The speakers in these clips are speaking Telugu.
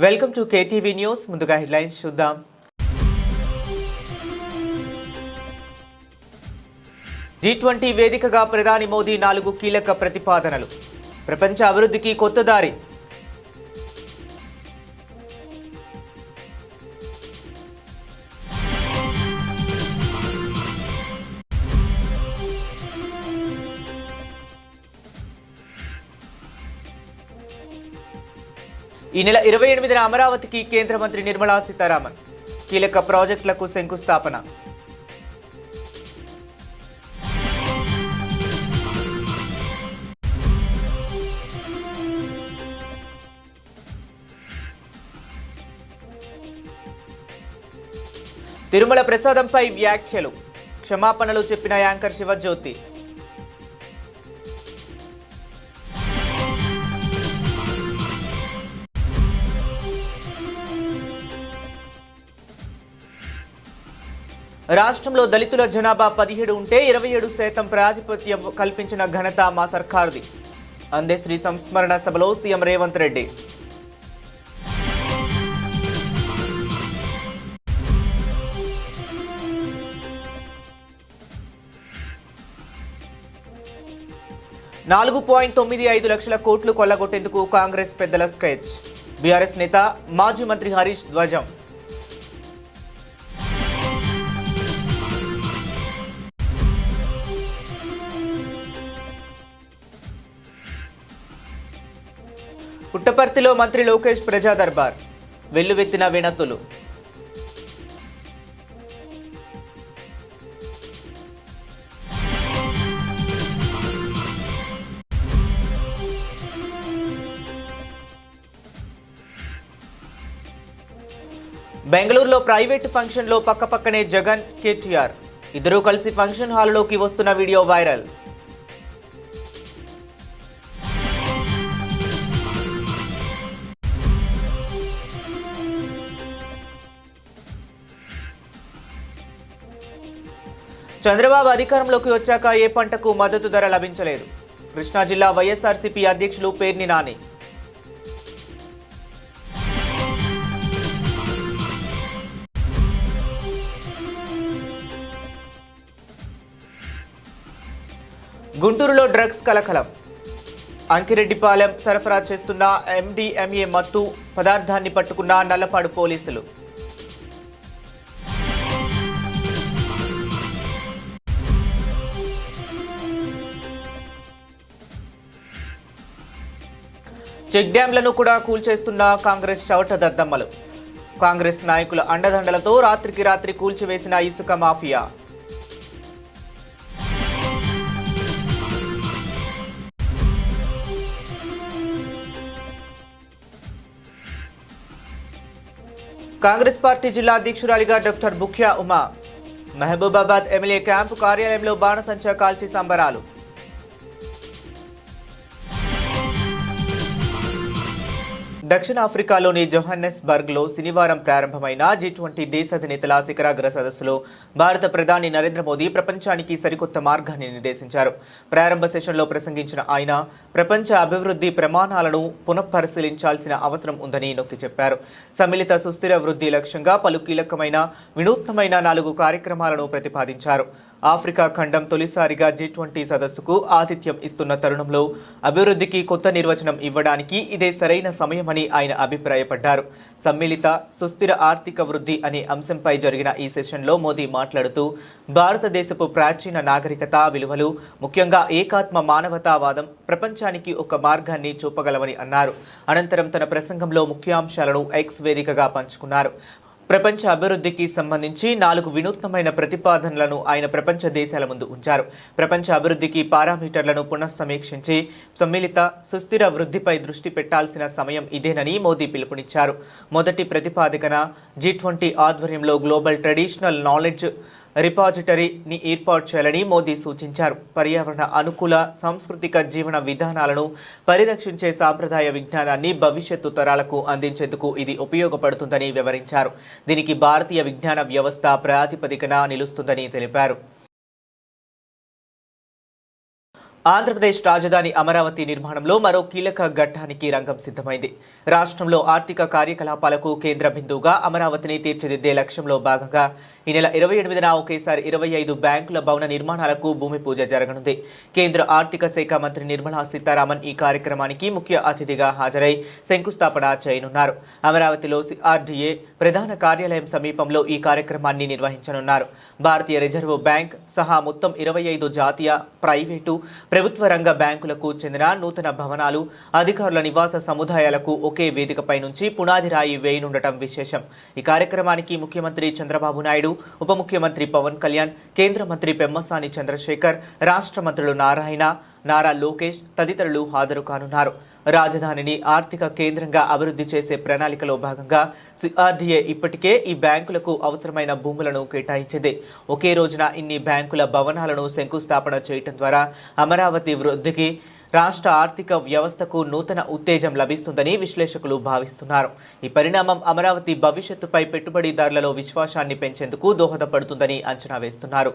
Welcome to KTV news. ముందుగా హెడ్లైన్స్ చూద్దాం. G20 వేదికగా ప్రధాని మోదీ 4 కీలక ప్రతిపాదనలు. ప్రపంచ అభివృద్ధికి కొత్త దారి. ఈ నెల 28న అమరావతికి కేంద్ర మంత్రి నిర్మలా సీతారామన్ కీలక ప్రాజెక్టులకు శంకుస్థాపన. తిరుమల ప్రసాదంపై వ్యాఖ్యలు, క్షమాపణలు చెప్పిన యాంకర్ శివజ్యోతి. రాష్ట్రంలో దళితుల జనాభా 17 ఉంటే 27% ప్రాతిపత్యం కల్పించిన ఘనత మా సర్కారుది. అందశ్రీ సంస్మరణ సభలో సీఎం రేవంత్ రెడ్డి. $4.95 లక్షల కోట్లు కొల్లగొట్టేందుకు కాంగ్రెస్ పెద్దల స్కెచ్. బీఆర్ఎస్ నేత మాజీ మంత్రి హరీష్ ధ్వజం. పుట్టపర్తిలో మంత్రి లోకేష్ ప్రజా దర్బార్, వెల్లువెత్తిన వినతులు. బెంగళూరులో ప్రైవేట్ ఫంక్షన్లో పక్కపక్కనే జగన్, కేటీఆర్ ఇద్దరూ కలిసి ఫంక్షన్ హాల్లోకి వస్తున్న వీడియో వైరల్. చంద్రబాబు అధికారంలోకి వచ్చాక ఏ పంటకు మద్దతు ధర లభించలేదు. కృష్ణా జిల్లా వైఎస్ఆర్సీపీ అధ్యక్షులు పేర్ని నాని. గుంటూరులో డ్రగ్స్ కలకలం. అంకిరెడ్డిపాలెం సరఫరా చేస్తున్న MDMA మత్తు పదార్థాన్ని పట్టుకున్న నల్లపాడు పోలీసులు. చెక్ డ్యాంలను కూడా కూల్చేస్తున్న కాంగ్రెస్ చవట దద్దమ్మలు. కాంగ్రెస్ నాయకుల అండదండలతో రాత్రికి రాత్రి కూల్చివేసిన ఇసుక మాఫియా. కాంగ్రెస్ పార్టీ జిల్లా అధ్యక్షురాలిగా doctor Bukhya Uma. Mahabubabad MLA camp కార్యాలయంలో బాణసంచా కాల్చి సంబరాలు. దక్షిణాఫ్రికాలోని జోహాన్నెస్బర్గ్లో శనివారం ప్రారంభమైన G20 దేశాధినేతల శిఖరాగ్ర సదస్సులో భారత ప్రధాని నరేంద్ర మోదీ ప్రపంచానికి సరికొత్త మార్గాన్ని నిర్దేశించారు. ప్రారంభ సెషన్లో ప్రసంగించిన ఆయన ప్రపంచ అభివృద్ధి ప్రమాణాలను పునఃపరిశీలించాల్సిన అవసరం ఉందని నొక్కి చెప్పారు. సమ్మిళిత సుస్థిర వృద్ధి లక్ష్యంగా పలు కీలకమైన వినూత్నమైన 4 కార్యక్రమాలను ప్రతిపాదించారు. ఆఫ్రికా ఖండం తొలిసారిగా G20 సదస్సుకు ఆతిథ్యం ఇస్తున్న తరుణంలో అభివృద్ధికి కొత్త నిర్వచనం ఇవ్వడానికి ఇదే సరైన సమయమని ఆయన అభిప్రాయపడ్డారు. సమ్మిళిత సుస్థిర ఆర్థిక వృద్ధి అనే అంశంపై జరిగిన ఈ సెషన్లో మోదీ మాట్లాడుతూ భారతదేశపు ప్రాచీన నాగరికత విలువలు, ముఖ్యంగా ఏకాత్మ మానవతావాదం ప్రపంచానికి ఒక మార్గాన్ని చూపగలవని అన్నారు. అనంతరం తన ప్రసంగంలో ముఖ్యాంశాలను X వేదికగా పంచుకున్నారు. ప్రపంచ అభివృద్ధికి సంబంధించి 4 వినూత్నమైన ప్రతిపాదనలను ఆయన ప్రపంచ దేశాల ముందు ఉంచారు. ప్రపంచ అభివృద్ధికి పారామీటర్లను పునఃసమీక్షించి సమ్మిళిత సుస్థిర వృద్ధిపై దృష్టి పెట్టాల్సిన సమయం ఇదేనని మోదీ పిలుపునిచ్చారు. మొదటి ప్రతిపాదికన G20 ఆధ్వర్యంలో గ్లోబల్ ట్రెడిషనల్ నాలెడ్జ్ రిపాజిటరీని ఏర్పాటు చేయాలని మోదీ సూచించారు. పర్యావరణ అనుకూల సాంస్కృతిక జీవన విధానాలను పరిరక్షించే సాంప్రదాయ విజ్ఞానాన్ని భవిష్యత్తు తరాలకు అందించేందుకు ఇది ఉపయోగపడుతుందని వివరించారు. దీనికి భారతీయ విజ్ఞాన వ్యవస్థ ప్రాతిపదికన నిలుస్తుందని తెలిపారు. ఆంధ్రప్రదేశ్ రాజధాని అమరావతి నిర్మాణంలో మరో కీలక ఘట్టానికి రంగం సిద్ధమైంది. రాష్ట్రంలో ఆర్థిక కార్యకలాపాలకు కేంద్ర బిందువుగా అమరావతిని తీర్చిదిద్దే లక్ష్యంలో భాగంగా ఈ నెల 28న ఒకేసారి 25 బ్యాంకుల భవన నిర్మాణాలకు భూమి పూజ జరగనుంది. కేంద్ర ఆర్థిక శాఖ మంత్రి నిర్మలా సీతారామన్ ఈ కార్యక్రమానికి ముఖ్య అతిథిగా హాజరై శంకుస్థాపన చేయనున్నారు. అమరావతిలో సిఆర్డీఏ ప్రధాన కార్యాలయం సమీపంలో ఈ కార్యక్రమాన్ని నిర్వహించనున్నారు. భారతీయ రిజర్వ్ బ్యాంక్ సహా మొత్తం 25 జాతీయ, ప్రైవేటు, ప్రభుత్వ రంగ బ్యాంకులకు చెందిన నూతన భవనాలు, అధికారుల నివాస సముదాయాలకు ఒకే వేదికపై నుంచి పునాది రాయి వేయనుండటం విశేషం. ఈ కార్యక్రమానికి ముఖ్యమంత్రి చంద్రబాబు నాయుడు, ఉప ముఖ్యమంత్రి పవన్ కళ్యాణ్, కేంద్ర మంత్రి పెమ్మసాని చంద్రశేఖర్, రాష్ట్ర మంత్రులు నారాయణ, నారా లోకేష్ తదితరులు హాజరు కానున్నారు. రాజధానిని ఆర్థిక కేంద్రంగా అభివృద్ధి చేసే ప్రణాళికలో భాగంగా సిఆర్డీఏ ఇప్పటికే ఈ బ్యాంకులకు అవసరమైన భూములను కేటాయించింది. ఒకే రోజున ఇన్ని బ్యాంకుల భవనాలను శంకుస్థాపన చేయడం ద్వారా అమరావతి వృద్ధికి, రాష్ట్ర ఆర్థిక వ్యవస్థకు నూతన ఉత్తేజం లభిస్తుందని విశ్లేషకులు భావిస్తున్నారు. ఈ పరిణామం అమరావతి భవిష్యత్తుపై పెట్టుబడిదారులలో విశ్వాసాన్ని పెంచేందుకు దోహదపడుతుందని అంచనా వేస్తున్నారు.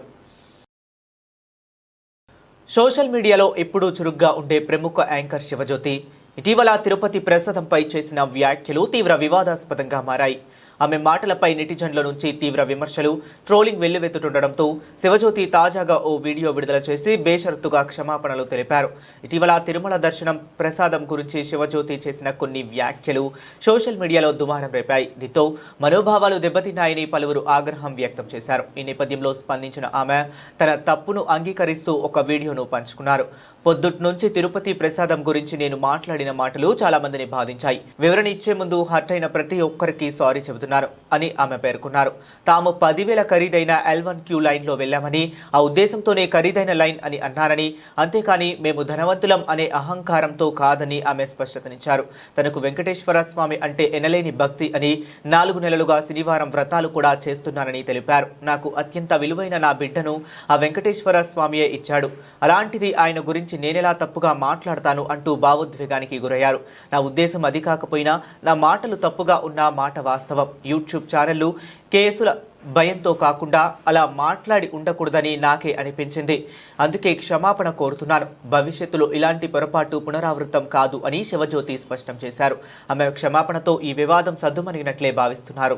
సోషల్ మీడియాలో ఎప్పుడూ చురుగ్గా ఉండే ప్రముఖ యాంకర్ శివజ్యోతి ఇటీవల తిరుపతి ప్రసాదంపై చేసిన వ్యాఖ్యలు తీవ్ర వివాదాస్పదంగా మారాయి. ఆమె మాటలపై నెటిజన్ల నుంచి తీవ్ర విమర్శలు, ట్రోలింగ్ వెల్లువెత్తుతుండటంతో శివజ్యోతి తాజాగా ఓ వీడియో విడుదల చేసి బేషరతుగా క్షమాపణలు తెలిపారు. ఇటీవల తిరుమల దర్శనం ప్రసాదం గురించి శివజ్యోతి చేసిన కొన్ని వ్యాఖ్యలు సోషల్ మీడియాలో దుమారం రేపాయి. దీంతో మనోభావాలు దెబ్బతిన్నాయని పలువురు ఆగ్రహం వ్యక్తం చేశారు. ఈ నేపథ్యంలో స్పందించిన ఆమె తన తప్పును అంగీకరిస్తూ ఒక వీడియోను పంచుకున్నారు. పొద్దుట్ నుంచి తిరుపతి ప్రసాదం గురించి నేను మాట్లాడిన మాటలు చాలా మందిని బాధించాయి. వివరణ ఇచ్చే ముందు హర్ట్ అయిన ప్రతి ఒక్కరికి సారీ చెబుతున్నారు అని ఆమె పేర్కొన్నారు. తాము 10,000 ఖరీదైన L1Q లైన్లో వెళ్లామని, ఆ ఉద్దేశంతోనే ఖరీదైన లైన్ అని అన్నారని, అంతేకాని మేము ధనవంతులం అనే అహంకారంతో కాదని ఆమె స్పష్టతనిచ్చారు. తనకు వెంకటేశ్వర స్వామి అంటే ఎనలేని భక్తి అని, 4 నెలలుగా శనివారం వ్రతాలు కూడా చేస్తున్నానని తెలిపారు. నాకు అత్యంత విలువైన నా బిడ్డను ఆ వెంకటేశ్వర స్వామియే ఇచ్చాడు. అలాంటిది ఆయన గురించి నేనెలా తప్పుగా మాట్లాడతాను అంటూ భావోద్వేగానికి గురయ్యారు. నా ఉద్దేశం అది కాకపోయినా నా మాటలు తప్పుగా ఉన్న మాట వాస్తవం. యూట్యూబ్ ఛానళ్లు కేసుల భయంతో కాకుండా అలా మాట్లాడి ఉండకూడదని నాకే అనిపించింది. అందుకే క్షమాపణ కోరుతున్నాను. భవిష్యత్తులో ఇలాంటి పొరపాటు పునరావృతం కాదు అని శివజ్యోతి స్పష్టం చేశారు. ఆమె క్షమాపణతో ఈ వివాదం సద్దుమణిగినట్లే భావిస్తున్నారు.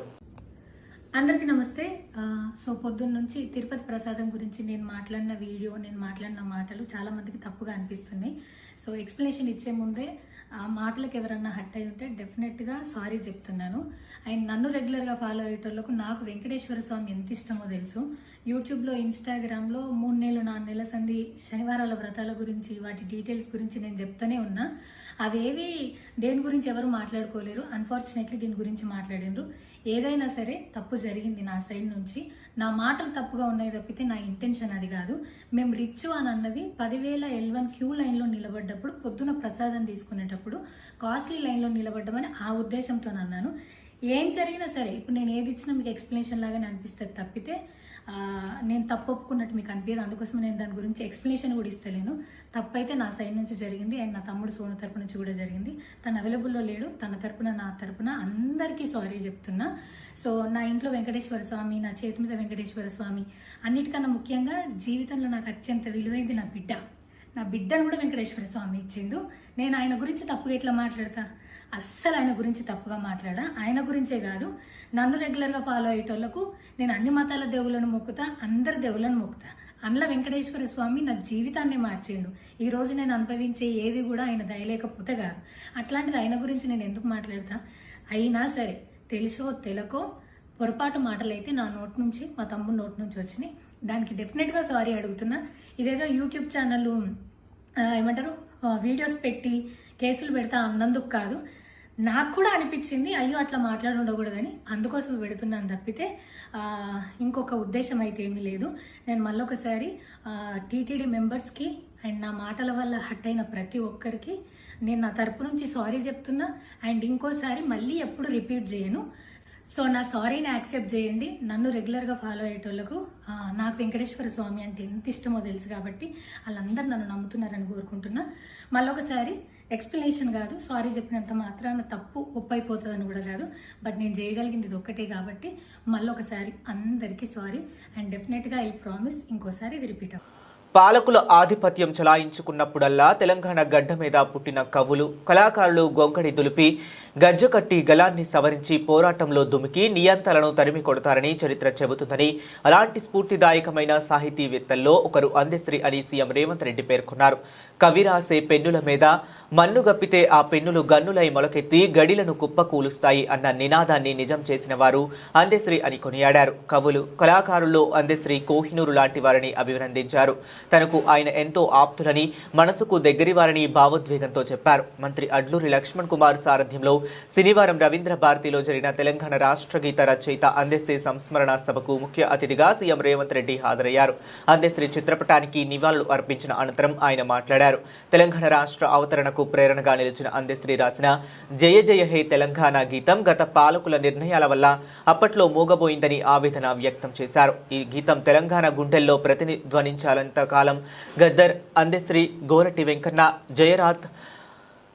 అందరికీ నమస్తే. సో పొద్దున్న నుంచి తిరుపతి ప్రసాదం గురించి నేను మాట్లాడిన వీడియో, నేను మాట్లాడిన మాటలు చాలా మందికి తప్పుగా అనిపిస్తున్నాయి. సో ఎక్స్ప్లెనేషన్ ఇచ్చే ముందే ఆ మాటలకు ఎవరన్నా హర్ట్ అయి ఉంటే డెఫినెట్గా సారీ చెప్తున్నాను. అండ్ నన్ను రెగ్యులర్గా ఫాలో అయ్యేటోళ్ళకు నాకు వెంకటేశ్వర స్వామి ఎంత ఇష్టమో తెలుసు. యూట్యూబ్లో, ఇన్స్టాగ్రామ్లో 3 నెలలు 4 నెలల సంది శనివారాల వ్రతాల గురించి, వాటి డీటెయిల్స్ గురించి నేను చెప్తూనే ఉన్నా. అవేవి దేని గురించి ఎవరు మాట్లాడుకోలేరు. అన్ఫార్చునేట్లీ దీని గురించి మాట్లాడినరు. ఏదైనా సరే తప్పు జరిగింది నా సైడ్ నుంచి. నా మాటలు తప్పుగా ఉన్నాయి తప్పితే నా ఇంటెన్షన్ అది కాదు. మేము రిచ్ అని అన్నది 10,000 L1Q లైన్లో నిలబడ్డప్పుడు, పొద్దున ప్రసాదం తీసుకునేటప్పుడు కాస్ట్లీ లైన్లో నిలబడ్డమని ఆ ఉద్దేశంతో అన్నాను. ఏం జరిగినా సరే ఇప్పుడు నేను ఏది ఇచ్చినా మీకు ఎక్స్ప్లెనేషన్ లాగానే అనిపిస్తుంది తప్పితే నేను తప్పు ఒప్పుకున్నట్టు మీకు అనిపించదు. అందుకోసం నేను దాని గురించి ఎక్స్ప్లెనేషన్ కూడా ఇస్తలేను. తప్పైతే నా సైడ్ నుంచి జరిగింది అండ్ నా తమ్ముడు సోను తరపు నుంచి కూడా జరిగింది. తను అవైలబుల్లో లేడు. తన తరపున, నా తరపున అందరికీ సారీ చెప్తున్నా. సో నా ఇంట్లో వెంకటేశ్వర స్వామి, నా చేతి మీద వెంకటేశ్వర స్వామి, అన్నిటికన్నా ముఖ్యంగా జీవితంలో నాకు అత్యంత విలువైంది నా బిడ్డ. నా బిడ్డను కూడా వెంకటేశ్వర స్వామి ఇచ్చిండు. నేను ఆయన గురించి తప్పుగా ఎట్లా మాట్లాడతా? అస్సలు ఆయన గురించి తప్పుగా మాట్లాడా. ఆయన గురించే కాదు, నన్ను రెగ్యులర్గా ఫాలో అయ్యేటోళ్లకు నేను అన్ని మతాల దేవులను మొక్కుతా, అందరి దేవులను మొక్కుతా. అందులో వెంకటేశ్వర స్వామి నా జీవితాన్ని మార్చిండు. ఈ రోజు నేను అనుభవించే ఏది కూడా ఆయన దయలేకపోతే కాదు. అట్లాంటిది ఆయన గురించి నేను ఎందుకు మాట్లాడతా? అయినా సరే తెలుసో తెలకో పొరపాటు మాటలైతే నా నోటి నుంచి, మా తమ్ముడు నోటి నుంచి వచ్చినాయి. దానికి డెఫినెట్గా సారీ అడుగుతున్నా. ఇదేదో యూట్యూబ్ ఛానల్ ఏమంటారు వీడియోస్ పెట్టి కేసులు పెడతా అన్నందుకు కాదు, నాకు కూడా అనిపించింది అయ్యో అట్లా మాట్లాడి ఉండకూడదని, అందుకోసం పెడుతున్నాను తప్పితే ఇంకొక ఉద్దేశం అయితే ఏమీ లేదు. నేను మళ్ళొకసారి టీటీడీ మెంబర్స్కి అండ్ నా మాటల వల్ల హర్ట్ అయిన ప్రతి ఒక్కరికి నేను నా తరపు నుంచి సారీ చెప్తున్నా. అండ్ ఇంకోసారి మళ్ళీ ఎప్పుడు రిపీట్ చేయను. సో నా సారీని యాక్సెప్ట్ చేయండి. నన్ను రెగ్యులర్గా ఫాలో అయ్యేటోళ్లకు నాకు వెంకటేశ్వర స్వామి అంటే ఎంత ఇష్టమో తెలుసు కాబట్టి వాళ్ళందరూ నన్ను నమ్ముతున్నారని కోరుకుంటున్నా. మళ్ళొకసారి ఎక్స్ప్లెనేషన్ కాదు, సారీ చెప్పినంత మాత్రాన తప్పు ఒప్పైపోతుందని కూడా కాదు. బట్ నేను చేయగలిగింది ఇది ఒక్కటే కాబట్టి మళ్ళొకసారి అందరికీ సారీ. అండ్ డెఫినెట్గా ఐ ప్రామిస్ ఇంకోసారి ఇది రిపీట్ అవ్వ. పాలకుల ఆధిపత్యం చలాయించుకున్నప్పుడల్లా తెలంగాణ గడ్డ మీద పుట్టిన కవులు కళాకారులు గొంగడి దులిపి గజ్జకట్టి గలాన్ని సవరించి పోరాటంలో దుమికి నియంతలను తరిమి కొడతారని చరిత్ర చెబుతుందని, అలాంటి స్ఫూర్తిదాయకమైన సాహితీవేత్తల్లో ఒకరు అందశ్రీ అని సీఎం రేవంత్ రెడ్డి పేర్కొన్నారు. కవి రాసే పెన్నుల మీద మన్ను గప్పితే ఆ పెన్నులు గన్నులై మొలకెత్తి గడిలను కుప్పకూలుస్తాయి అన్న నినాదాన్ని నిజం చేసిన వారు అందశ్రీ అని కొనియాడారు. కవులు కళాకారుల్లో అందశ్రీ కోహినూరు లాంటి వారిని అభినందించారు. తనకు ఆయన ఎంతో ఆప్తులని, మనసుకు దగ్గరివారని భావోద్వేగంతో చెప్పారు. మంత్రి అడ్లూరి లక్ష్మణ్ కుమార్ సారథ్యంలో శనివారం రవీంద్ర భారతిలో జరిగిన తెలంగాణ రాష్ట్ర గీత రచయిత అందశ్రీ సంస్మరణ సభకు ముఖ్య అతిథిగా సీఎం రేవంత్ రెడ్డి హాజరయ్యారు. అందశ్రీ చిత్రపటానికి నివాళులు అర్పించిన అనంతరం ఆయన మాట్లాడారు. తెలంగాణ రాష్ట్ర అవతరణకు ప్రేరణగా నిలిచిన అందశ్రీ రాసిన జయ జయ హే తెలంగాణ గీతం గత పాలకుల నిర్ణయాల వల్ల అప్పట్లో మూగబోయిందని ఆవేదన వ్యక్తం చేశారు. ఈ గీతం తెలంగాణ గుండెల్లో ప్రతిధ్వనించాలంత కాలం గద్దర్, అందశ్రీ, గోరటి వెంకన్న, జయరాత్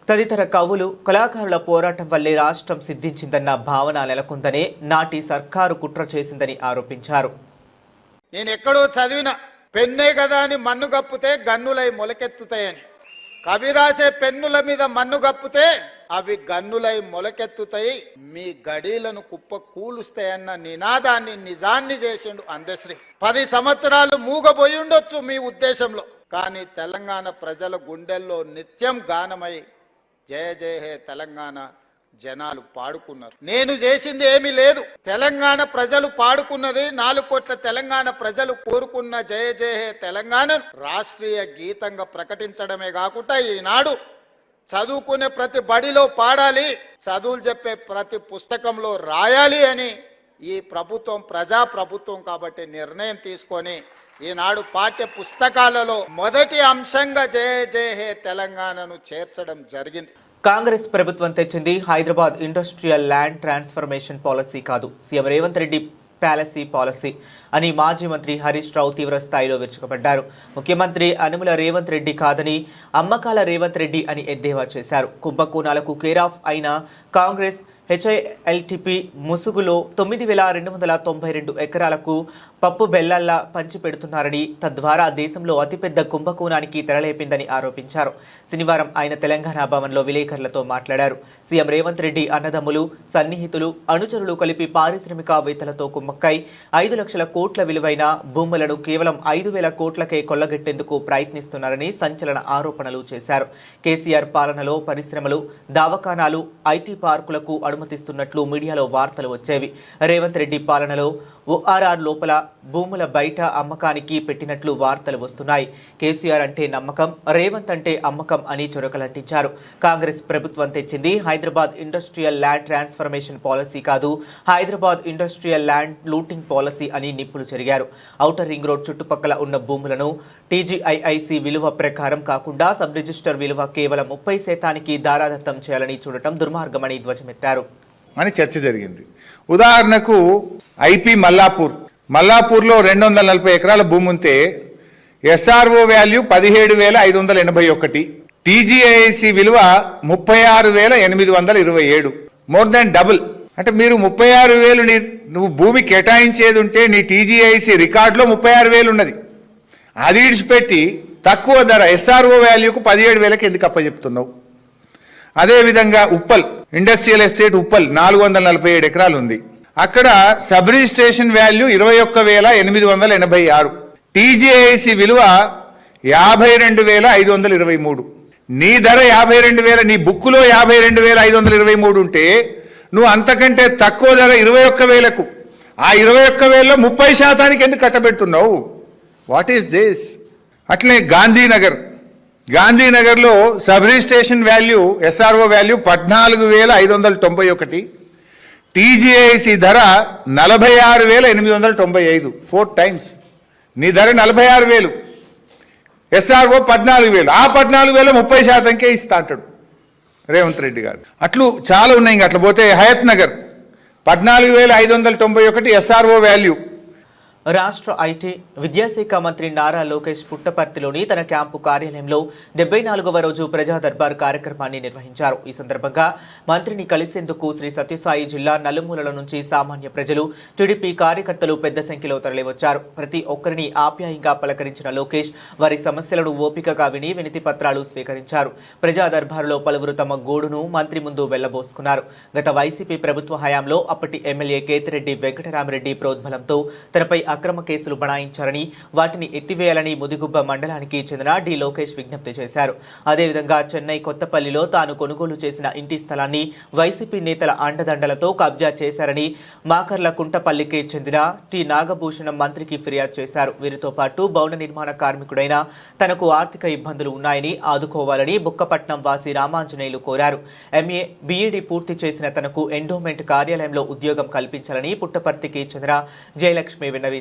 తదితర కవులు కళాకారుల పోరాటం వల్లే రాష్ట్రం సిద్ధించిందన్న భావన నెలకొందనే నాటి సర్కారు కుట్ర చేసిందని ఆరోపించారు. నేను ఎక్కడో చదివిన పెన్నే కదా అని మన్ను గప్పితే గన్నులై మొలకెత్తుతాయని. కవి రాసే పెన్నుల మీద మన్ను గప్పితే అవి గన్నులై మొలకెత్తుతాయి, మీ గడీలను కుప్ప కూలుస్తాయన్న నినాదాన్ని నిజాన్ని చేసిండు అందశ్రీ. 10 సంవత్సరాలు మూగబోయి ఉండొచ్చు మీ ఉద్దేశంలో, కానీ తెలంగాణ ప్రజల గుండెల్లో నిత్యం గానమై జయ జయ హే తెలంగాణ జనాలు పాడుకున్నారు. నేను చేసింది ఏమీ లేదు, తెలంగాణ ప్రజలు పాడుకున్నది. 4 కోట్ల తెలంగాణ ప్రజలు కోరుకున్న జయ జయ హే తెలంగాణను రాష్ట్రీయ గీతంగా ప్రకటించడమే కాకుండా ఈనాడు చదువుకునే ప్రతి బడిలో పాడాలి, చదువులు చెప్పే ప్రతి పుస్తకంలో రాయాలి అని ఈ ప్రభుత్వం ప్రజా ప్రభుత్వం కాబట్టి నిర్ణయం తీసుకొని ఈనాడు పాఠ్య పుస్తకాలలో మొదటి అంశంగా జయ జయ హే తెలంగాణను చేర్చడం జరిగింది. కాంగ్రెస్ ప్రభుత్వం తెచ్చింది Hyderabad industrial land transformation policy కాదు, CM Revanth Reddy policy policy అని మాజీ మంత్రి హరీష్ రావు తీవ్ర స్థాయిలో విరుచుకుపడ్డారు. ముఖ్యమంత్రి అనుముల రేవంత్ రెడ్డి కాదని అమ్మకాల రేవంత్ రెడ్డి అని ఎద్దేవా చేశారు. కుంభకోణాలకు కేరాఫ్ అయిన కాంగ్రెస్ హెచ్ఐఎల్టీపీ ముసుగులో 9,292 ఎకరాలకు పప్పు బెల్లాల్లా పంచిపెడుతున్నారని, తద్వారా దేశంలో అతిపెద్ద కుంభకోణానికి తెరలేపిందని ఆరోపించారు. శనివారం ఆయన తెలంగాణ భవన్లో విలేకరులతో మాట్లాడారు. సీఎం రేవంత్ రెడ్డి అన్నదమ్ములు, సన్నిహితులు, అనుచరులు కలిపి పారిశ్రామికవేత్తలతో కుమ్మక్కై 5 లక్షల కోట్ల విలువైన భూములను కేవలం 5,000 కోట్లకే కొల్లగెట్టేందుకు ప్రయత్నిస్తున్నారని సంచలన ఆరోపణలు చేశారు. కేసీఆర్ పాలనలో పరిశ్రమలు, దవాఖానాలు, ఐటీ పార్కులకు అనుమతిస్తున్నట్లు మీడియాలో వార్తలు వచ్చేవి. రేవంత్ రెడ్డి పాలనలో ఓఆర్ఆర్ లోపల భూముల బయట అమ్మకానికి పెట్టినట్లు వార్తలు వస్తున్నాయి. కేసీఆర్ అంటే నమ్మకం, రేవంత్ అంటే అమ్మకం అని చొరకలంటించారు. కాంగ్రెస్ ప్రభుత్వం తెచ్చింది Hyderabad industrial land transformation policy కాదు, Hyderabad industrial land looting policy అని నిప్పులు చెరిగారు. ఔటర్ రింగ్ రోడ్ చుట్టుపక్కల ఉన్న భూములను టీజీఐఐసి విలువ ప్రకారం కాకుండా సబ్ రిజిస్టర్ విలువ కేవలం 30% దారాదత్తం చేయాలని చూడటం దుర్మార్గమని ధ్వజమెత్తారు అని చర్చ జరిగింది. ఉదాహరణకు ఐపీ మల్లాపూర్లో 240 ఎకరాల భూమి ఉంటే ఎస్ఆర్ఓ వాల్యూ 17,581, టీజీఐసి విలువ 36,827, మోర్ దాన్ డబుల్. అంటే మీరు 36,000 నువ్వు భూమి కేటాయించేది ఉంటే నీ టీజీఐసి రికార్డులో 36,000 ఉన్నది. అది ఇడిచిపెట్టి తక్కువ ధర ఎస్ఆర్ఓ వాల్యూకు 17,000కి ఎందుకు అప్పచెప్తున్నావు? అదేవిధంగా ఉప్పల్ ఇండస్ట్రియల్ ఎస్టేట్ ఉప్పల్ 447 ఎకరాలు ఉంది. అక్కడ సబ్ రిజిస్ట్రేషన్ వాల్యూ 21,886, టీజీఐసి విలువ 52,523. నీ ధర 52,000, నీ బుక్కులో 52,523 ఉంటే నువ్వు అంతకంటే తక్కువ ధర 21,000కు, ఆ 21,000లో 30% ఎందుకు కట్టబెడుతున్నావు? What is this? అట్లే గాంధీనగర్లో sub registration value SRO value 14,591, TGIC ధర 46,895, 4 టైమ్స్. నీ ధర 46,000, ఎస్ఆర్ఓ 14,000, ఆ 14,000 30%కే ఇస్తా అంటాడు రేవంత్ రెడ్డి గారు. అట్లు చాలా ఉన్నాయి. ఇంకా అట్లా పోతే హయత్ నగర్ 14,591 ఎస్ఆర్ఓ వాల్యూ. రాష్ట్ర ఐటీ విద్యాశాఖ మంత్రి నారా లోకేష్ పుట్టపర్తిలోని తన క్యాంపు కార్యాలయంలో 74వ రోజు ప్రజా దర్బార్ కార్యక్రమాన్ని నిర్వహించారు. ఈ సందర్భంగా మంత్రిని కలిసేందుకు శ్రీ సత్యసాయి జిల్లా నలుమూలల నుంచి సామాన్య ప్రజలు, టీడీపీ కార్యకర్తలు పెద్ద సంఖ్యలో తరలివచ్చారు. ప్రతి ఒక్కరిని ఆప్యాయంగా పలకరించిన లోకేష్ వారి సమస్యలను ఓపికగా విని వినతి పత్రాలు స్వీకరించారు. ప్రజా దర్బారులో పలువురు తమ గోడును మంత్రి ముందు వెళ్లబోసుకున్నారు. గత వైసీపీ ప్రభుత్వ హయాంలో అప్పటి ఎమ్మెల్యే కేతిరెడ్డి వెంకటరామిరెడ్డి ప్రోద్బలంతో తనపై అక్రమ కేసులు బనాయించారని, వాటిని ఎత్తివేయాలని ముదిగుబ్బ మండలానికి చెందిన డి లోకేష్ విజ్ఞప్తి చేశారు. అదేవిధంగా చెన్నై కొత్తపల్లిలో తాను కొనుగోలు చేసిన ఇంటి స్థలాన్ని వైసీపీ నేతల అండదండలతో కబ్జా చేశారని మాకర్ల కుంటపల్లికి చెందిన టి నాగభూషణం మంత్రికి ఫిర్యాదు చేశారు. వీరితో పాటు భవన నిర్మాణ కార్మికుడైన తనకు ఆర్థిక ఇబ్బందులు ఉన్నాయని ఆదుకోవాలని బుక్కపట్నం వాసి రామాంజనేయులు కోరారు. ఎంఏ బీఈడీ పూర్తి చేసిన తనకు ఎండోమెంట్ కార్యాలయంలో ఉద్యోగం కల్పించాలని పుట్టపర్తికి చెందిన జయలక్ష్మి విన్నవించారు.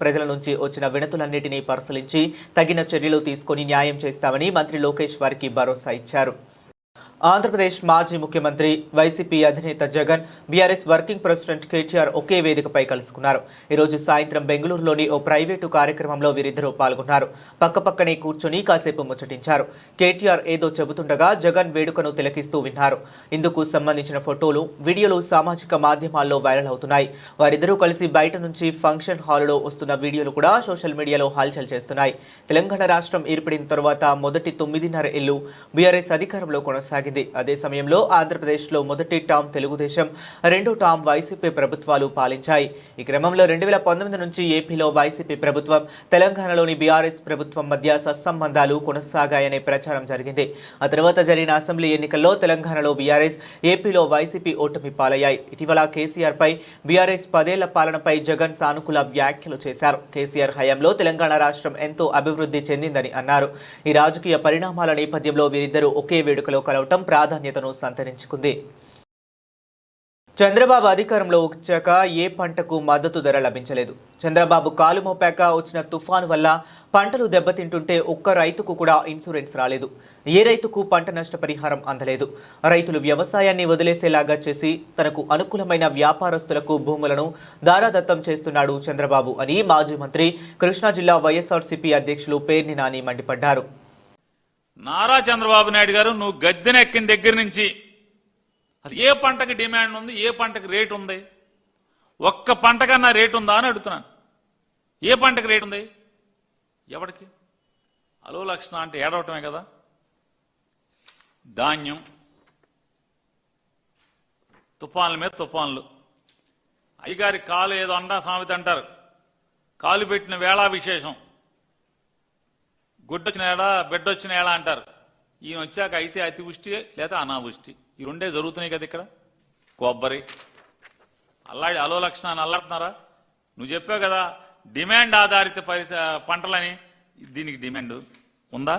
ప్రజల నుంచి వచ్చిన వినతులన్నిటినీ పరిశీలించి తగిన చర్యలు తీసుకొని న్యాయం చేస్తామని మంత్రి లోకేష్ వారికి భరోసా ఇచ్చారు. ఆంధ్రప్రదేశ్ మాజీ ముఖ్యమంత్రి వైసీపీ అధినేత Jagan, BRS working president KTR ఒకే వేదికపై కలుసుకున్నారు. ఈరోజు సాయంత్రం బెంగళూరులోని ఓ ప్రైవేటు కార్యక్రమంలో వీరిద్దరూ పాల్గొన్నారు. పక్కపక్కనే కూర్చొని కాసేపు ముచ్చటించారు. కేటీఆర్ ఏదో చెబుతుండగా జగన్ వేడుకను తిలకిస్తూ విన్నారు. ఇందుకు సంబంధించిన ఫోటోలు, వీడియోలు సామాజిక మాధ్యమాల్లో వైరల్ అవుతున్నాయి. వారిద్దరూ కలిసి బయట నుంచి ఫంక్షన్ హాలులో వస్తున్న వీడియోలు కూడా సోషల్ మీడియాలో హల్చల్ చేస్తున్నాయి. తెలంగాణ రాష్ట్రం ఏర్పడిన తరువాత మొదటి 9.5 ఏళ్లు బీఆర్ఎస్ అధికారంలో కొనసాగింది. అదే సమయంలో ఆంధ్రప్రదేశ్లో మొదటి టర్మ్ తెలుగుదేశం, రెండో టర్మ్ వైసీపీ ప్రభుత్వాలు పాలించాయి. ఈ క్రమంలో 2019 నుంచి ఏపీలో వైసీపీ ప్రభుత్వం, తెలంగాణలోని బీఆర్ఎస్ ప్రభుత్వం మధ్య సత్సంబంధాలు కొనసాగాయనే ప్రచారం జరిగింది. ఆ తర్వాత జరిగిన అసెంబ్లీ ఎన్నికల్లో తెలంగాణలో బీఆర్ఎస్, ఏపీలో వైసీపీ ఓటమి పాలయ్యాయి. ఇటీవల కేసీఆర్ పై బీఆర్ఎస్ 10 ఏళ్ల పాలనపై జగన్ సానుకూల వ్యాఖ్యలు చేశారు. కేసీఆర్ హయాంలో తెలంగాణ రాష్ట్రం ఎంతో అభివృద్ధి చెందిందని అన్నారు. ఈ రాజకీయ పరిణామాల నేపథ్యంలో వీరిద్దరూ ఒకే వేడుకలో కలవటం ప్రాధాన్యతను సంతరించుకుంది. చంద్రబాబు అధికారంలో వచ్చాక ఏ పంటకు మద్దతు ధర లభించలేదు. చంద్రబాబు కాలు మోపాక వచ్చిన తుఫాను వల్ల పంటలు దెబ్బతింటుంటే ఒక్క రైతుకు కూడా ఇన్సూరెన్స్ రాలేదు. ఏ రైతుకు పంట నష్టపరిహారం అందలేదు. రైతులు వ్యవసాయాన్ని వదిలేసేలాగా చేసి తనకు అనుకూలమైన వ్యాపారస్తులకు భూములను దారాదత్తం చేస్తున్నాడు చంద్రబాబు అని మాజీ మంత్రి, కృష్ణా జిల్లా వైఎస్ఆర్సీపీ అధ్యక్షులు పేర్ని నాని మండిపడ్డారు. నారా చంద్రబాబు నాయుడు గారు, నువ్వు గద్దెనెక్కిన దగ్గర నుంచి ఏ పంటకి డిమాండ్ ఉంది, ఏ పంటకి రేటు ఉంది, ఒక్క పంటకన్నా రేటు ఉందా అని అడుగుతున్నాను. ఏ పంటకి రేటు ఉంది? ఎవరికి? అలో లక్షణ అంటే ఏడవటమే కదా. ధాన్యం, తుఫాన్ల మీద తుఫాన్లు. అయ్యగారి కాలు ఏదో అంటా సామెత అంటారు, కాలు పెట్టిన వేళ విశేషం, గుడ్డొచ్చిన ఏళ బిడ్డొచ్చిన ఏళ అంటారు. ఈయన వచ్చాక అయితే అతివృష్టి లేదా అనావృష్టి, ఈ రెండే జరుగుతున్నాయి కదా. ఇక్కడ కొబ్బరి అల్లాడి అలో లక్షణాన్ని అల్లాడుతున్నారా? నువ్వు చెప్పావు కదా డిమాండ్ ఆధారిత పంటలని, దీనికి డిమాండ్ ఉందా?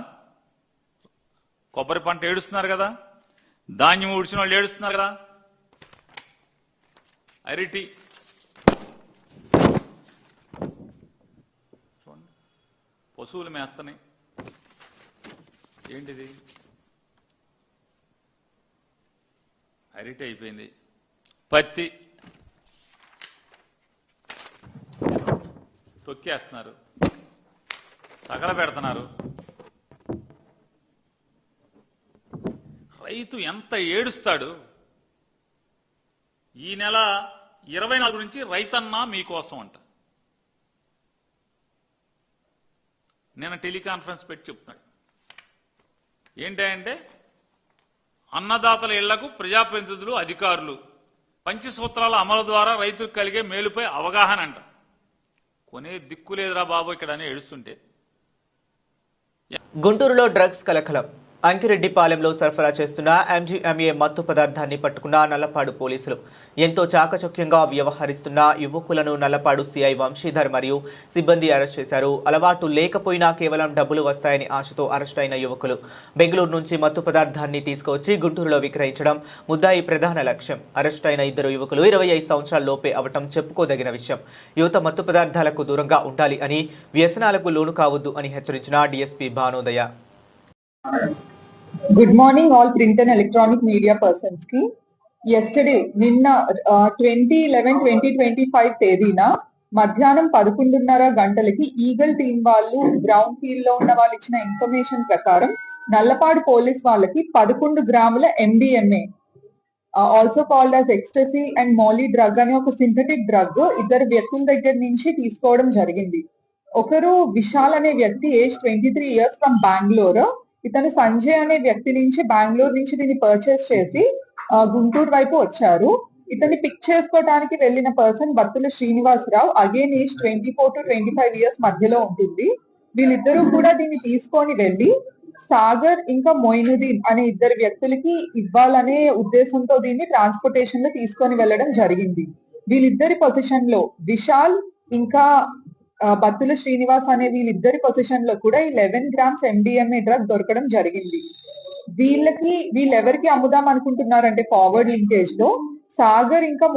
కొబ్బరి పంట ఏడుస్తున్నారు కదా, ధాన్యం ఉడిచిన వాళ్ళు ఏడుస్తున్నారు కదా, అరటి చూడండి పశువులు మేస్తున్నాయి. ఏంటిది? అరటి అయిపోయింది. పత్తి తొక్కేస్తున్నారు, తగల పెడుతున్నారు. రైతు ఎంత ఏడుస్తాడు. ఈ నెల 24 నుంచి రైతన్నా మీకోసం అంట. నేను టెలికాన్ఫరెన్స్ పెట్టి చెప్తున్నాడు. ఏంటంటే అన్నదాతల ఇళ్లకు ప్రజాప్రతినిధులు, అధికారులు పంచసూత్రాల అమలు ద్వారా రైతులకు కలిగే మేలుపై అవగాహన అంట. కొనే దిక్కు లేదురా బాబు ఇక్కడ అని ఏడుస్తుంటే. గుంటూరులో డ్రగ్స్ కలకలం. అంకిరెడ్డిపాలెంలో సరఫరా చేస్తున్న MGMA మత్తు పదార్థాన్ని పట్టుకున్న నల్లపాడు పోలీసులు. ఎంతో చాకచక్యంగా వ్యవహరిస్తున్న యువకులను నల్లపాడు సిఐ వంశీధర్ మరియు సిబ్బంది అరెస్ట్ చేశారు. అలవాటు లేకపోయినా కేవలం డబ్బులు వస్తాయని ఆశతో అరెస్ట్ అయిన యువకులు బెంగళూరు నుంచి మత్తు పదార్థాన్ని తీసుకువచ్చి గుంటూరులో విక్రయించడం ముద్దాయి ప్రధాన లక్ష్యం. అరెస్ట్ అయిన ఇద్దరు యువకులు 25 సంవత్సరాల లోపే అవటం చెప్పుకోదగిన విషయం. యువత మత్తు పదార్థాలకు దూరంగా ఉండాలి అని, వ్యసనాలకు లోను కావద్దు అని హెచ్చరించిన DSP Bhanodaya. Good morning all print and electronic media persons ki. Yesterday, నిన్న 20/11/2025 తేదీన మధ్యాహ్నం 11:30 గంటలకి ఈగల్ టీం వాళ్ళు గ్రౌండ్ ఫీల్డ్ లో ఉన్న వాళ్ళు ఇచ్చిన ఇన్ఫర్మేషన్ ప్రకారం నల్లపాడు పోలీస్ వాళ్ళకి 11 గ్రాముల MDMA also called as ecstasy and molly drug అనే ఒక సింథటిక్ డ్రగ్ ఇద్దరు వ్యక్తుల దగ్గర నుంచి తీసుకోవడం జరిగింది. ఒకరు విశాల్ అనే వ్యక్తి ఏజ్ 23 ఇయర్స్ ఫ్రమ్ బెంగళూరు. ఇతను సంజయ్ అనే వ్యక్తి నుంచి బెంగళూరు నుంచి దీన్ని పర్చేస్ చేసి గుంటూరు వైపు వచ్చారు. ఇతన్ని పిక్ చేసుకోవడానికి వెళ్ళిన person Battula Srinivasarao, again age 24 to 25 years మధ్యలో ఉంటుంది. వీళ్ళిద్దరూ కూడా దీన్ని తీసుకొని వెళ్ళి సాగర్ ఇంకా మొయినుద్దీన్ అనే ఇద్దరు వ్యక్తులకి ఇవ్వాలనే ఉద్దేశంతో దీన్ని ట్రాన్స్పోర్టేషన్ లో తీసుకొని వెళ్ళడం జరిగింది. వీళ్ళిద్దరి పొజిషన్ లో విశాల్ ఇంకా బత్తుల శ్రీనివాస్ అనే వీళ్ళిద్దరి పొజిషన్ లో కూడా ఈ 11 గ్రామ్స్ MDMA డ్రగ్ దొరకడం జరిగింది. వీళ్ళెవరికి అమ్ముదాం అనుకుంటున్నారంటే ఫార్వర్డ్ లింకేజ్ లో సాగర్ ఇంకా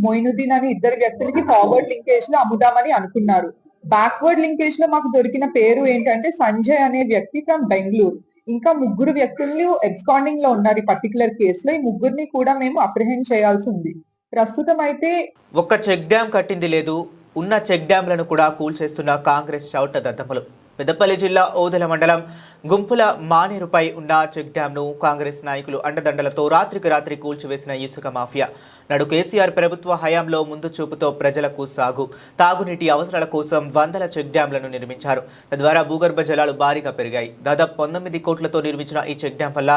మొయినుద్దీన్ అనే ఇద్దరు వ్యక్తులకి ఫార్వర్డ్ లింకేజ్ లో అమ్ముదామని అనుకున్నారు. బ్యాక్వర్డ్ లింకేజ్ లో మాకు దొరికిన పేరు ఏంటంటే సంజయ్ అనే వ్యక్తి ఫ్రమ్ బెంగళూరు. ఇంకా ముగ్గురు వ్యక్తులు ఎబ్స్కాండింగ్ లో ఉన్నారు ఈ పర్టికులర్ కేసులో. ఈ ముగ్గురిని కూడా మేము అప్రిహెండ్ చేయాల్సి ఉంది. ప్రస్తుతం అయితే ఒక్క చెక్ డ్యాం కట్టింది లేదు, ఉన్న చెక్ డ్యాంలను కూడా కూల్చేస్తున్న కాంగ్రెస్ చౌట దద్దమ్మలు. పెద్దపల్లి జిల్లా ఓదెల మండలం గుంపుల మానేరుపై ఉన్న చెక్ డ్యాంను కాంగ్రెస్ నాయకులు అండదండలతో రాత్రికి రాత్రి కూల్చివేసిన ఇసుక మాఫియా. నాడు కేసీఆర్ ప్రభుత్వ హయాంలో ముందు చూపుతో ప్రజలకు సాగు, తాగునీటి అవసరాల కోసం వందల చెక్ డ్యాంలను నిర్మించారు. తద్వారా భూగర్భ జలాలు భారీగా పెరిగాయి. దాదాపు 19 కోట్లతో నిర్మించిన ఈ చెక్ డ్యాం వల్ల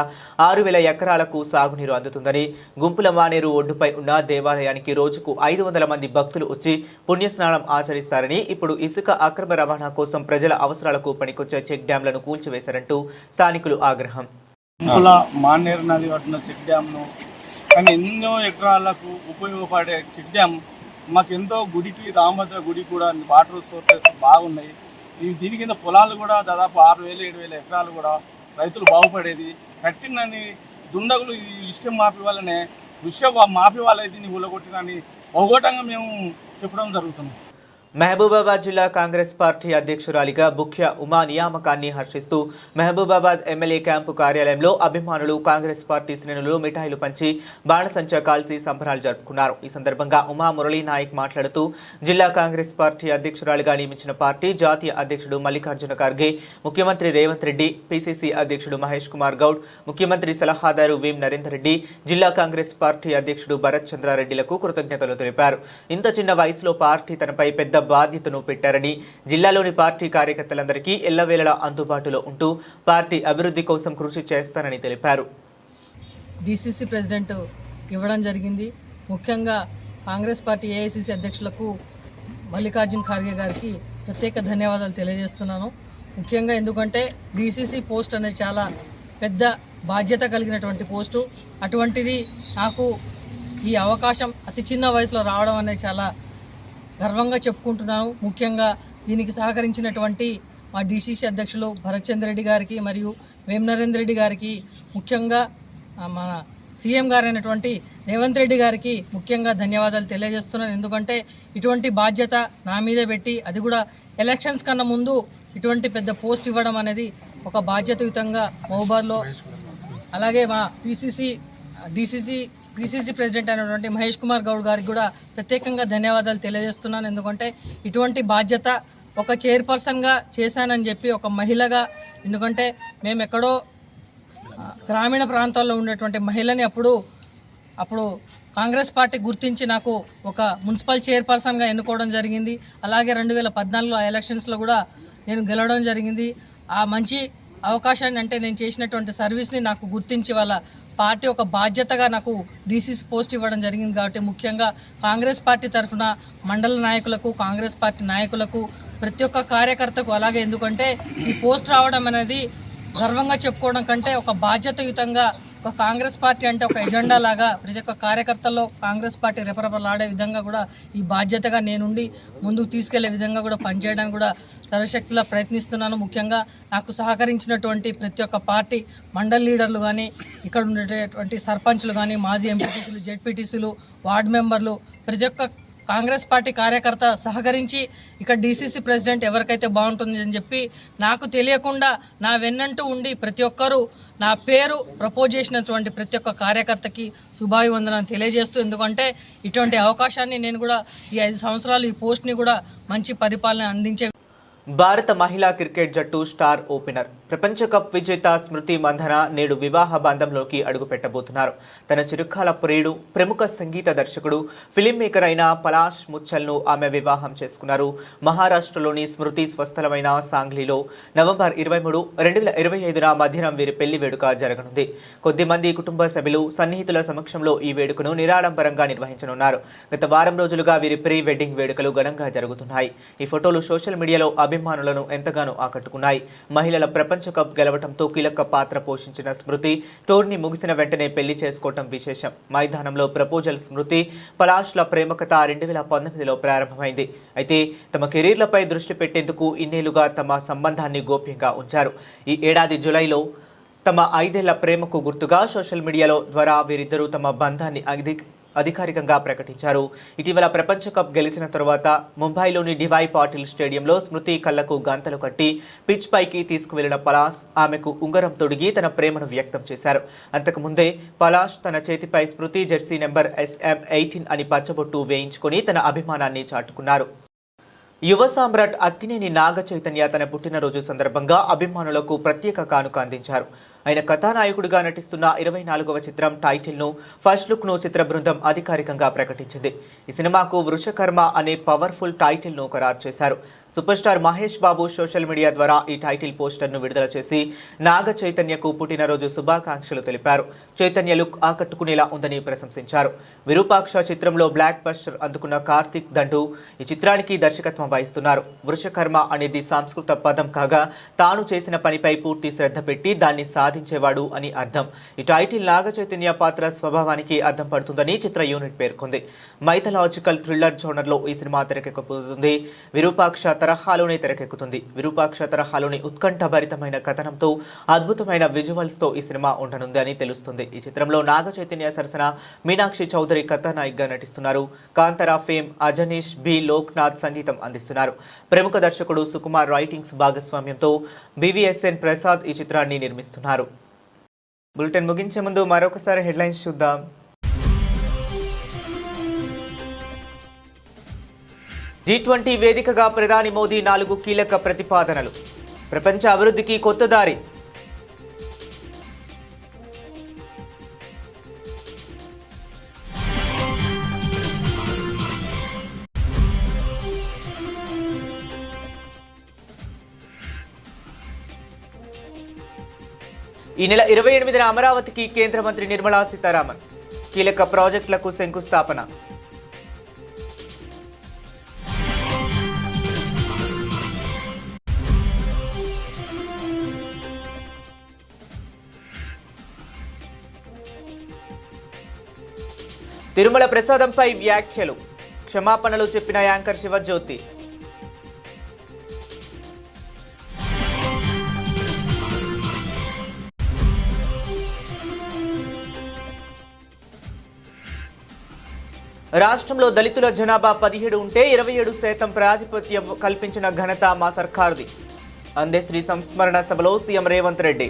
6,000 ఎకరాలకు సాగునీరు అందుతుందని గుంపుల మానేరు ఒడ్డుపై ఉన్న దేవాలయానికి రోజుకు 500 మంది భక్తులు వచ్చి పుణ్యస్నానం ఆచరిస్తారని, ఇప్పుడు ఇసుక అక్రమ రవాణా కోసం ప్రజల అవసరాలకు పనికొచ్చే చెక్ డ్యాంలను కూల్చివేశారంటూ స్థానికులు ఆగ్రహం. గుంపుల మానేరు నది పట్టిన చెక్ డ్యాంను కానీ ఎన్నో ఎకరాలకు ఉపయోగపడే చెక్ డ్యామ్ మాకెంతో గుడికి రామభద్ర గుడి కూడా వాటర్ సోర్సెస్ బాగున్నాయి. దీని కింద పొలాలు కూడా దాదాపు 6,000-7,000 ఎకరాలు కూడా రైతులు బాగుపడేది. కట్టినని దుండగులు ఈ ఇష్టం మాపి వల్లనే ఇసుక మాపి వాళ్ళే దీన్ని ఊలగొట్టినని బహుగోటంగా మేము చెప్పడం జరుగుతుంది. మహబూబాబాద్ జిల్లా కాంగ్రెస్ పార్టీ అధ్యక్షురాలిగా బుఖ్య ఉమా నియామకాన్ని హర్షిస్తూ మహబూబాబాద్ ఎమ్మెల్యే క్యాంపు కార్యాలయంలో అభిమానులు కాంగ్రెస్ పార్టీ శ్రేణులు మిఠాయిలు పంచి బాణసంచా కాల్చి సంబరాలు జరుపుకున్నారు. ఈ సందర్భంగా ఉమా మురళీ నాయక్ మాట్లాడుతూ జిల్లా కాంగ్రెస్ పార్టీ అధ్యక్షురాలిగా నియమించిన పార్టీ జాతీయ అధ్యక్షుడు మల్లికార్జున ఖర్గే, ముఖ్యమంత్రి రేవంత్ రెడ్డి, పిసిసి అధ్యక్షుడు మహేష్ కుమార్ గౌడ్, ముఖ్యమంత్రి సలహాదారు వేం నరేందర్ రెడ్డి, జిల్లా కాంగ్రెస్ పార్టీ అధ్యక్షుడు భరత్ చంద్రారెడ్డిలకు కృతజ్ఞతలు తెలిపారు. ఇంత చిన్న వయసులో పార్టీ తనపై పెద్ద బాధ్యతను పెట్టారని, జిల్లాలోని పార్టీ కార్యకర్తలందరికీ ఎల్లవేళలా అందుబాటులో ఉంటూ పార్టీ అభివృద్ధి కోసం కృషి చేస్తానని తెలిపారు. డిసిసి ప్రెసిడెంట్ ఇవ్వడం జరిగింది. ముఖ్యంగా కాంగ్రెస్ పార్టీ ఏఐసిసి అధ్యక్షులకు మల్లికార్జున్ ఖార్గే గారికి ప్రత్యేక ధన్యవాదాలు తెలియజేస్తున్నాను. ముఖ్యంగా ఎందుకంటే డిసిసి పోస్ట్ అనేది చాలా పెద్ద బాధ్యత కలిగినటువంటి పోస్టు. అటువంటిది నాకు ఈ అవకాశం అతి చిన్న వయసులో రావడం అనేది చాలా గర్వంగా చెప్పుకుంటున్నాను. ముఖ్యంగా దీనికి సహకరించినటువంటి మా డిసిసి అధ్యక్షులు భరత్ చంద్ర రెడ్డి గారికి మరియు వేం నరేందర్ రెడ్డి గారికి, ముఖ్యంగా మన సీఎం గారైనటువంటి రేవంత్ రెడ్డి గారికి ముఖ్యంగా ధన్యవాదాలు తెలియజేస్తున్నాను. ఎందుకంటే ఇటువంటి బాధ్యత నా మీదే పెట్టి, అది కూడా ఎలక్షన్స్ కన్నా ముందు ఇటువంటి పెద్ద పోస్ట్ ఇవ్వడం అనేది ఒక బాధ్యతాయుతంగా మహబూబాద్లో, అలాగే మా పిసిసి ప్రెసిడెంట్ అయినటువంటి మహేష్ కుమార్ గౌడ్ గారికి కూడా ప్రత్యేకంగా ధన్యవాదాలు తెలియజేస్తున్నాను. ఎందుకంటే ఇటువంటి బాధ్యత ఒక చైర్పర్సన్గా చేశానని చెప్పి, ఒక మహిళగా, ఎందుకంటే మేము ఎక్కడో గ్రామీణ ప్రాంతాల్లో ఉండేటువంటి మహిళని అప్పుడు కాంగ్రెస్ పార్టీ గుర్తించి నాకు ఒక మున్సిపల్ చైర్పర్సన్గా ఎన్నుకోవడం జరిగింది. అలాగే 2014లో ఎలక్షన్స్లో కూడా నేను గెలవడం జరిగింది. ఆ మంచి అవకాశాన్ని, అంటే నేను చేసినటువంటి సర్వీస్ని నాకు గుర్తించి వాళ్ళ పార్టీ ఒక బాధ్యతగా నాకు డిసిసి పోస్ట్ ఇవ్వడం జరిగింది. కాబట్టి ముఖ్యంగా కాంగ్రెస్ పార్టీ తరఫున మండల నాయకులకు, కాంగ్రెస్ పార్టీ నాయకులకు, ప్రతి ఒక్క కార్యకర్తకు, అలాగే ఎందుకంటే ఈ పోస్ట్ రావడం అనేది గర్వంగా చెప్పుకోవడం కంటే ఒక బాధ్యతాయుతంగా, ఒక కాంగ్రెస్ పార్టీ అంటే ఒక ఎజెండా లాగా ప్రతి ఒక్క కార్యకర్తల్లో కాంగ్రెస్ పార్టీ రెపరెపలాడే విధంగా కూడా ఈ బాధ్యతగా నేనుండి ముందుకు తీసుకెళ్లే విధంగా కూడా పనిచేయడానికి కూడా సర్వశక్తిలా ప్రయత్నిస్తున్నాను. ముఖ్యంగా నాకు సహకరించినటువంటి ప్రతి ఒక్క పార్టీ మండల్ లీడర్లు కానీ, ఇక్కడ ఉండేటటువంటి సర్పంచ్లు కానీ, మాజీ ఎంపీటీసీలు, జెడ్పీటీసీలు, వార్డు మెంబర్లు, ప్రతి ఒక్క కాంగ్రెస్ పార్టీ కార్యకర్త సహకరించి ఇక్కడ డీసీసీ ప్రెసిడెంట్ ఎవరికైతే బాగుంటుంది అని చెప్పి నాకు తెలియకుండా నా వెన్నంటూ ఉండి ప్రతి ఒక్కరూ నా పేరు ప్రపోజ్ చేసినటువంటి ప్రతి ఒక్క కార్యకర్తకి శుభాభివందనాలు తెలియజేస్తూ, ఎందుకంటే ఇటువంటి అవకాశాన్ని నేను కూడా ఈ 5 సంవత్సరాలు ఈ పోస్ట్ని కూడా మంచి పరిపాలన అందించే భారత మహిళా క్రికెట్ జట్టు స్టార్ ఓపెనర్ ప్రపంచ కప్ విజేత స్మృతి మంధన నేడు వివాహ బంధంలోకి అడుగుపెట్టబోతున్నారు. తన చిరుకాల ప్రియుడు ప్రముఖ సంగీత దర్శకుడు ఫిలిం మేకర్ అయిన పలాష్ ముచ్చల్ను ఆమె వివాహం చేసుకున్నారు. మహారాష్ట్రలోని స్మృతి స్వస్థలమైన సాంగ్లీలో నవంబర్ 23, 2025న మధ్యాహ్నం వీరి పెళ్లి వేడుక జరగనుంది. కొద్దిమంది కుటుంబ సభ్యులు సన్నిహితుల సమక్షంలో ఈ వేడుకను నిరాడంబరంగా నిర్వహించనున్నారు. గత వారం రోజులుగా వీరి ప్రీ వెడ్డింగ్ వేడుకలు ఘనంగా జరుగుతున్నాయి. ఈ ఫోటోలు సోషల్ మీడియాలో అభిమానులను ఎంతగానో ఆకట్టుకున్నాయి. మహిళల ప్రపంచ కప్ గెలవడంతో కీలక పాత్ర పోషించిన స్మృతి టోర్నీ ముగిసిన వెంటనే పెళ్లి చేసుకోవటం విశేషం. మైదానంలో ప్రపోజల్ స్మృతి పలాష్ల ప్రేమ కథ 2019లో ప్రారంభమైంది. అయితే తమ కెరీర్లపై దృష్టి పెట్టేందుకు ఇన్నేళ్లుగా తమ సంబంధాన్ని గోప్యంగా ఉంచారు. ఈ ఏడాది జూలైలో తమ 5 ఏళ్ల ప్రేమకు గుర్తుగా సోషల్ మీడియాలో ద్వారా వీరిద్దరూ తమ బంధాన్ని అధికారికంగా ప్రకటించారు. ఇటీవల ప్రపంచ కప్ గెలిచిన తరువాత ముంబైలోని డివై పాటిల్ స్టేడియంలో స్మృతి కళ్లకు గంతలు కట్టి పిచ్ పైకి తీసుకువెళ్లిన పలాష్ ఆమెకు ఉంగరం తొడిగి తన ప్రేమను వ్యక్తం చేశారు. అంతకుముందే పలాష్ తన చేతిపై స్మృతి జెర్సీ నెంబర్ SM18 అని పచ్చబొట్టు వేయించుకొని తన అభిమానాన్ని చాటుకున్నారు. యువ సామ్రాట్ అక్కినేని నాగ చైతన్య తన పుట్టినరోజు సందర్భంగా అభిమానులకు ప్రత్యేక కానుక అందించారు. ఆయన కథానాయకుడిగా నటిస్తున్న 24వ చిత్రం టైటిల్ను ఫస్ట్ లుక్ను చిత్ర బృందం అధికారికంగా ప్రకటించింది. ఈ సినిమాకు వృషకర్మ అనే పవర్ఫుల్ టైటిల్ను ఖరారు చేశారు. Super star Mahesh Babu social media ద్వారా ఈ టైటిల్ పోస్టర్ను విడుదల చేసి నాగ చైతన్యకు పుట్టినరోజు శుభాకాంక్షలు తెలిపారు. చైతన్య లుక్ ఆకట్టుకునేలా ఉందని ప్రశంసించారు. విరూపాక్ష చిత్రంలో బ్లాక్ బస్టర్ అందుకున్న కార్తిక్ దండు ఈ చిత్రానికి దర్శకత్వం వహిస్తున్నారు. వృషకర్మ అనేది సంస్కృత పదం కాగా తాను చేసిన పనిపై పూర్తి శ్రద్ధ పెట్టి దాన్ని సాధించేవాడు అని అర్థం. ఈ టైటిల్ నాగ చైతన్య పాత్ర స్వభావానికి అర్థం పడుతుందని చిత్ర యూనిట్ పేర్కొంది. మైథలాజికల్ థ్రిల్లర్ జోనర్లో ఈ సినిమా తెరకెక్కబోతుంది. విరూపాక్ష తరహాలోనే తెరకెక్కుతుంది. విరూపాక్ష తరహాలోని ఉత్కంఠభరితమైన కథనంతో అద్భుతమైన విజువల్స్తో ఈ సినిమా ఉండనుంది అని తెలుస్తుంది. ఈ చిత్రంలో నాగ చైతన్య సరసన మీనాక్షి చౌదరి కథానాయికగా నటిస్తున్నారు. కాంతారా ఫేమ్ అజనీష్ బి లోక్నాథ్ సంగీతం అందిస్తున్నారు. ప్రముఖ దర్శకుడు సుకుమార్ రైటింగ్స్ భాగస్వామ్యంతో BVSN ప్రసాద్ ఈ చిత్రాన్ని నిర్మిస్తున్నారు. బులెటిన్ ముగించే ముందు మరొకసారి హెడ్లైన్స్ చూద్దాం. G20 వేదికగా ప్రధాని మోదీ 4 కీలక ప్రతిపాదనలు. ప్రపంచ అభివృద్ధికి కొత్త దారి. ఈ నెల 28న అమరావతికి కేంద్ర మంత్రి నిర్మలా సీతారామన్ కీలక ప్రాజెక్టులకు శంకుస్థాపన. తిరుమల ప్రసాదంపై వ్యాఖ్యలు, క్షమాపణలు చెప్పిన యాంకర్ శివజ్యోతి. రాష్ట్రంలో దళితుల జనాభా 17 ఉంటే 27% ప్రాతిపత్యం కల్పించిన ఘనత మా సర్కారుది. అందశ్రీ సంస్మరణ సభలో సీఎం రేవంత్ రెడ్డి.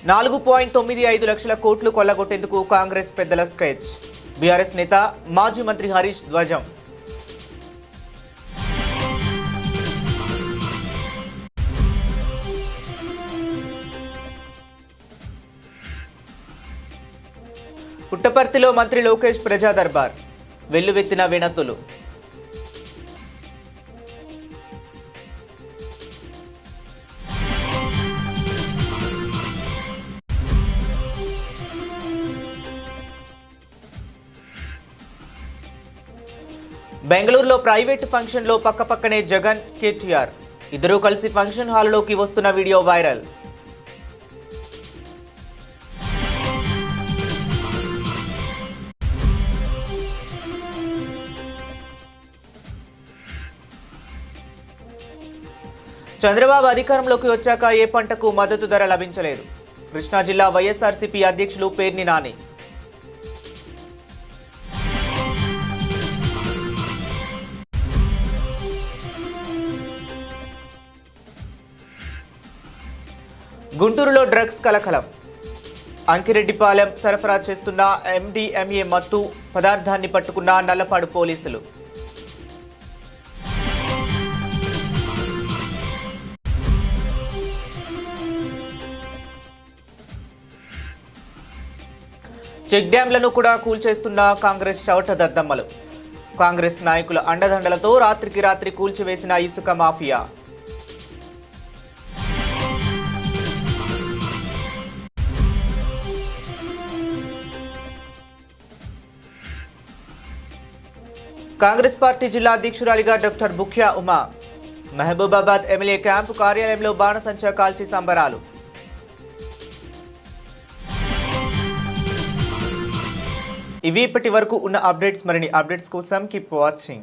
$4.95 లక్షల కోట్లు కొల్లగొట్టేందుకు కాంగ్రెస్ పెద్దల స్కెచ్. బీఆర్ఎస్ నేత మాజీ మంత్రి హరీష్ ధ్వజం. పుట్టపర్తిలో మంత్రి లోకేష్ ప్రజా దర్బార్, వెల్లువెత్తిన వినతులు. బెంగళూరులో ప్రైవేట్ ఫంక్షన్లో పక్కపక్కనే జగన్, కేటీఆర్ ఇద్దరూ కలిసి ఫంక్షన్ హాల్లోకి వస్తున్న వీడియో వైరల్. చంద్రబాబు అధికారంలోకి వచ్చాక ఏ పంటకు మద్దతు ధర లభించలేదు. కృష్ణా జిల్లా వైఎస్ఆర్సీపీ అధ్యక్షులు పేర్ని నాని. గుంటూరులో డ్రగ్స్ కలకలం. అంకిరెడ్డిపాలెం సరఫరా చేస్తున్న MDMA మత్తు పదార్థాన్ని పట్టుకున్న నల్లపాడు పోలీసులు. చెక్ డ్యాంలను కూడా కూల్చేస్తున్న కాంగ్రెస్ చవట దద్దమ్మలు. కాంగ్రెస్ నాయకుల అండదండలతో రాత్రికి రాత్రి కూల్చివేసిన ఇసుక మాఫియా. కాంగ్రెస్ పార్టీ జిల్లా అధ్యక్షురాలిగా doctor Bukhya Uma. Mahabubabad MLA camp కార్యాలయంలో బాణసంచా కాల్చి సంబరాలు. ఇవి ఇప్పటి వరకు ఉన్న అప్డేట్స్. మరిన్ని అప్డేట్స్ కోసం కీప్ వాచింగ్.